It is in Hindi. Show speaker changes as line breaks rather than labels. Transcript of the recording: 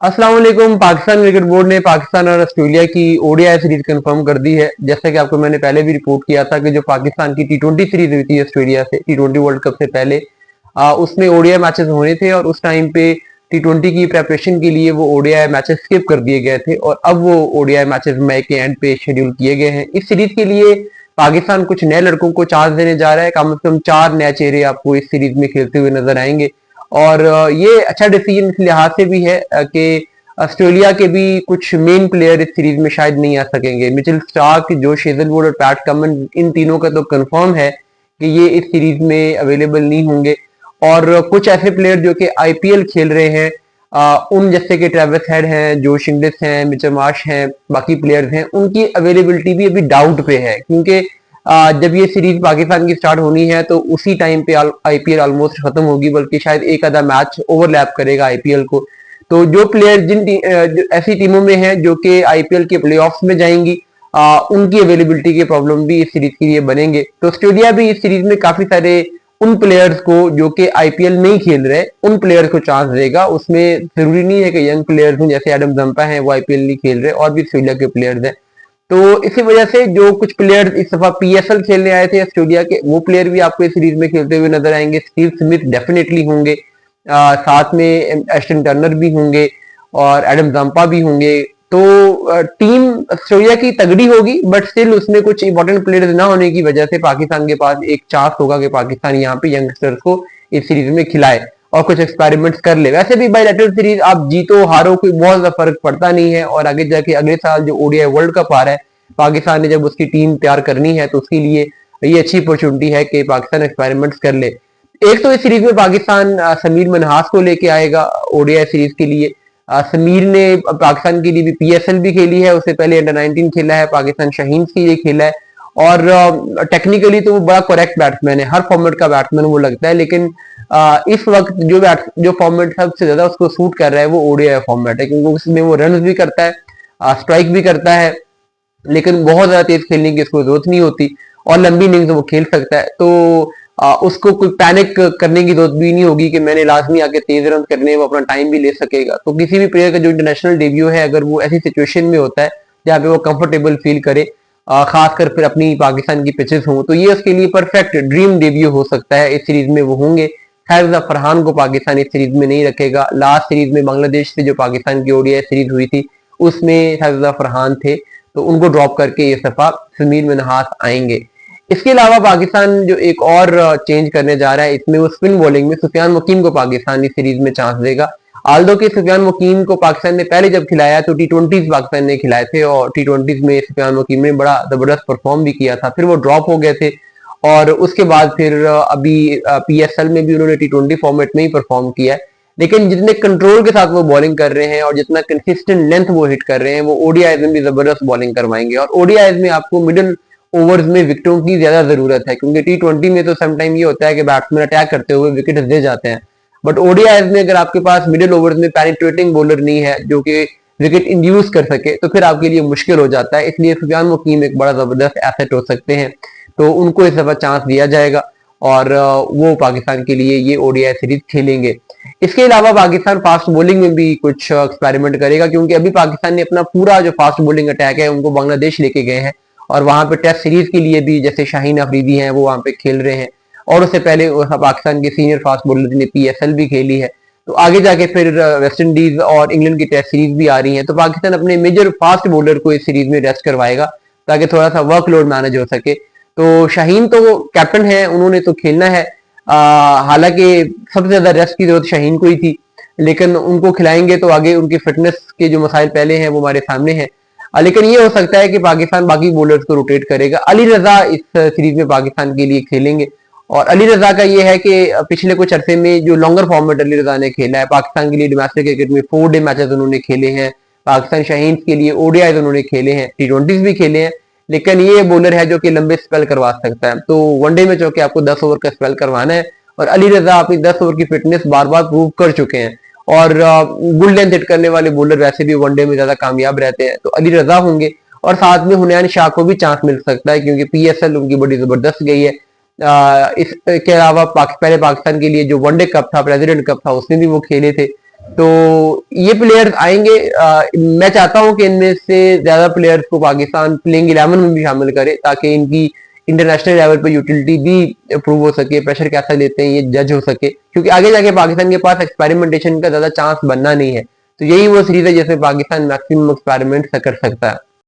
अस्सलाम वालेकुम। पाकिस्तान क्रिकेट बोर्ड ने पाकिस्तान और ऑस्ट्रेलिया की ओडीआई सीरीज कंफर्म कर दी है। जैसा कि आपको मैंने पहले भी रिपोर्ट किया था कि जो पाकिस्तान की टी20 सीरीज हुई थी ऑस्ट्रेलिया से टी20 वर्ल्ड कप से पहले, उसमें ओडीआई मैचेस होने थे और उस टाइम पे टी20 की प्रेपरेशन के लिए वो ओडीआई मैचेस स्किप कर दिए गए थे और अब वो ओडीआई मैचेस मई के एंड पे शेड्यूल किए गए हैं। इस सीरीज के लिए पाकिस्तान कुछ नए लड़कों को चांस देने जा रहा है। कम से कम 4 नए चेहरे आपको इस सीरीज में खेलते हुए नजर आएंगे और ये अच्छा डिसीजन इस लिहाज से भी है कि ऑस्ट्रेलिया के भी कुछ मेन प्लेयर इस सीरीज में शायद नहीं आ सकेंगे। मिचेल स्टार्क, जोश हेजलवुड और पैट कमिंस, इन तीनों का तो कंफर्म है कि ये इस सीरीज में अवेलेबल नहीं होंगे। और कुछ ऐसे प्लेयर जो कि आईपीएल खेल रहे हैं, उन जैसे कि ट्रेविस हेड हैं, जोश इंग्लिस हैं, मिचेल मार्श हैं, बाकी प्लेयर्स हैं, उनकी अवेलेबिलिटी भी अभी डाउट पे है क्योंकि जब ये सीरीज पाकिस्तान की स्टार्ट होनी है तो उसी टाइम पे आईपीएल ऑलमोस्ट खत्म होगी, बल्कि शायद एक आधा मैच ओवरलैप करेगा आईपीएल को। तो जो प्लेयर जो ऐसी टीमों में हैं जो कि आईपीएल के प्लेऑफ्स में जाएंगी, उनकी अवेलेबिलिटी के प्रॉब्लम भी इस सीरीज के लिए बनेंगे। तो ऑस्ट्रेलिया भी इस सीरीज में काफी सारे उन प्लेयर्स को जो कि आईपीएल नहीं खेल रहे, उन प्लेयर्स को चांस देगा। उसमें जरूरी नहीं है कि यंग प्लेयर्स हों, जैसे एडम जंपा हैं वो आईपीएल नहीं खेल रहे, और भी ऑस्ट्रेलिया के प्लेयर्स हैं। तो इसी वजह से जो कुछ प्लेयर्स इस दफा पीएसएल खेलने आए थे ऑस्ट्रेलिया के, वो प्लेयर भी आपको इस सीरीज में खेलते हुए नजर आएंगे। स्टीव स्मिथ डेफिनेटली होंगे, साथ में एस्टन टर्नर भी होंगे और एडम जंपा भी होंगे। तो टीम ऑस्ट्रेलिया की तगड़ी होगी, बट स्टिल उसमें कुछ इंपॉर्टेंट प्लेयर्स ना होने की वजह से पाकिस्तान के पास एक चांस होगा कि पाकिस्तान यहाँ पे यंगस्टर्स को इस सीरीज में खिलाए और कुछ एक्सपेरिमेंट्स कर ले। वैसे भी बायलैटरल सीरीज आप जीतो हारो कोई बहुत ज्यादा फर्क पड़ता नहीं है, और आगे जाके अगले साल जो ओडीआई वर्ल्ड कप आ रहा है, पाकिस्तान ने जब उसकी टीम तैयार करनी है तो उसके लिए ये अच्छी अपॉर्चुनिटी है कि पाकिस्तान एक्सपेरिमेंट्स कर ले। एक तो इस सीरीज में पाकिस्तान समीर मनहास को लेके आएगा ओडीआई सीरीज के लिए। समीर ने पाकिस्तान के लिए भी पीएसएल भी खेली है, उससे पहले अंडर 19 खेला है, पाकिस्तान शाहीन के लिए खेला है, और टेक्निकली तो वो बड़ा करेक्ट बैट्समैन है, हर फॉर्मेट का बैट्समैन वो लगता है। लेकिन इस वक्त जो फॉर्मेट सबसे ज्यादा उसको सूट कर रहा है वो ओडीआई फॉर्मेट है, क्योंकि उसमें वो रन भी करता है, स्ट्राइक भी करता है, लेकिन बहुत ज्यादा तेज खेलने की इसको जरूरत नहीं होती, और लंबी इनिंग्स वो खेल सकता है। तो उसको कोई पैनिक करने की जरूरत भी नहीं होगी कि मैंने लाजमी आके तेज रन करने, वो अपना टाइम भी ले सकेगा। तो किसी भी प्लेयर का जो इंटरनेशनल डेब्यू है, अगर वो ऐसी सिचुएशन में होता है जहाँ पे वो कंफर्टेबल फील करे, खासकर फिर अपनी पाकिस्तान की पिचेस हों, तो ये उसके लिए परफेक्ट ड्रीम डेब्यू हो सकता है। इस सीरीज में वो होंगे। खैर फरहान को पाकिस्तान इस सीरीज में नहीं रखेगा। लास्ट सीरीज में बांग्लादेश से जो पाकिस्तान की ओडीआई सीरीज हुई थी उसमें फरहान थे, तो उनको ड्रॉप करके इस दफा समीर मनहास आएंगे। इसके अलावा पाकिस्तान जो एक और चेंज करने जा रहा है, इसमें वो स्पिन बॉलिंग में सुफियान वकीम को पाकिस्तान इस सीरीज में चांस देगा। आल्दो के सुफियान वकीम को पाकिस्तान ने पहले जब खिलाया तो टी20 पाकिस्तान ने खिलाए थे, और टी20 में सुफियान वकीम ने बड़ा जबरदस्त परफॉर्म भी किया था, फिर वो ड्रॉप हो गए थे, और उसके बाद फिर अभी पीएसएल में भी उन्होंने टी20 फॉर्मेट में ही परफॉर्म किया है। लेकिन जितने कंट्रोल के साथ वो बॉलिंग कर रहे हैं और जितना कंसिस्टेंट लेंथ वो हिट कर रहे हैं, वो ओडीआईज में भी जबरदस्त बॉलिंग करवाएंगे। और ओडीआईज में आपको मिडिल ओवर्स में विकेटों की ज्यादा जरूरत है, क्योंकि टी20 में तो समटाइम ये होता है कि बैट्समैन अटैक करते हुए विकेट दे जाते हैं, बट ओडीआईज में अगर आपके पास मिडिल ओवर्स में पेनिट्रेटिंग बॉलर नहीं है जो कि विकेट इंड्यूस कर सके, तो फिर आपके लिए मुश्किल हो जाता है। इसलिए सुफियान वकीम एक बड़ा जबरदस्त एसेट हो सकते हैं, तो उनको इस दफा चांस दिया जाएगा और वो पाकिस्तान के लिए ये ओडीआई सीरीज खेलेंगे। इसके अलावा पाकिस्तान फास्ट बॉलिंग में भी कुछ एक्सपेरिमेंट करेगा, क्योंकि अभी पाकिस्तान ने अपना पूरा जो फास्ट बॉलिंग अटैक है उनको बांग्लादेश लेके गए हैं, और वहां पे टेस्ट सीरीज के लिए भी जैसे शाहीन अफरीदी हैं वो वहां पे खेल रहे हैं, और उससे पहले पाकिस्तान के सीनियर फास्ट बॉलर ने पीएसएल भी खेली है। तो आगे जाके फिर वेस्ट इंडीज और इंग्लैंड की टेस्ट सीरीज भी आ रही है, तो पाकिस्तान अपने मेजर फास्ट बॉलर को इस सीरीज में रेस्ट करवाएगा ताकि थोड़ा सा वर्कलोड मैनेज हो सके। तो शाहीन तो कैप्टन है, उन्होंने तो खेलना है, हालांकि सबसे ज्यादा रेस्ट की जरूरत शाहीन को ही थी, लेकिन उनको खिलाएंगे तो आगे उनकी फिटनेस के जो मसाइल पहले हैं वो हमारे सामने हैं। लेकिन ये हो सकता है कि पाकिस्तान बाकी बॉलर्स को रोटेट करेगा। अली रजा इस सीरीज में पाकिस्तान के लिए खेलेंगे, और अली रजा का ये है कि पिछले कुछ अरसे में जो लॉन्गर फॉर्मेट अली रजा ने खेला है पाकिस्तान के लिए, डोमेस्टिक क्रिकेट में 4 डे मैचेस उन्होंने खेले हैं, पाकिस्तान शाहीन के लिए ओडीआई उन्होंने खेले हैं, टी20 भी खेले हैं, लेकिन ये बॉलर है जो कि लंबे स्पेल करवा सकता है। तो वनडे में जो कि आपको 10 ओवर का स्पेल करवाना है, और अली रजा अपनी 10 ओवर की फिटनेस बार बार प्रूव कर चुके हैं, और गुड लेंथ हिट करने वाले बॉलर वैसे भी वनडे में ज्यादा कामयाब रहते हैं, तो अली रजा होंगे। और साथ में हुनैन शाह को भी चांस मिल सकता है, क्योंकि पीएसएल उनकी बड़ी जबरदस्त गई है। इसके अलावा पहले पाकिस्तान के लिए जो वनडे कप था, प्रेसिडेंट कप था, उसमें भी वो खेले थे, तो ये प्लेयर्स आएंगे। मैं चाहता हूं कि इनमें से ज्यादा प्लेयर्स को पाकिस्तान प्लेइंग 11 में भी शामिल करे, ताकि इनकी इंटरनेशनल लेवल पर यूटिलिटी भी प्रूव हो सके, प्रेशर कैसा देते हैं ये जज हो सके, क्योंकि आगे जाके पाकिस्तान के पास एक्सपेरिमेंटेशन का ज्यादा चांस बनना नहीं है। तो यही वो सीरीज है जिसमें पाकिस्तान मैक्सिमम एक्सपेरिमेंट कर सकता है।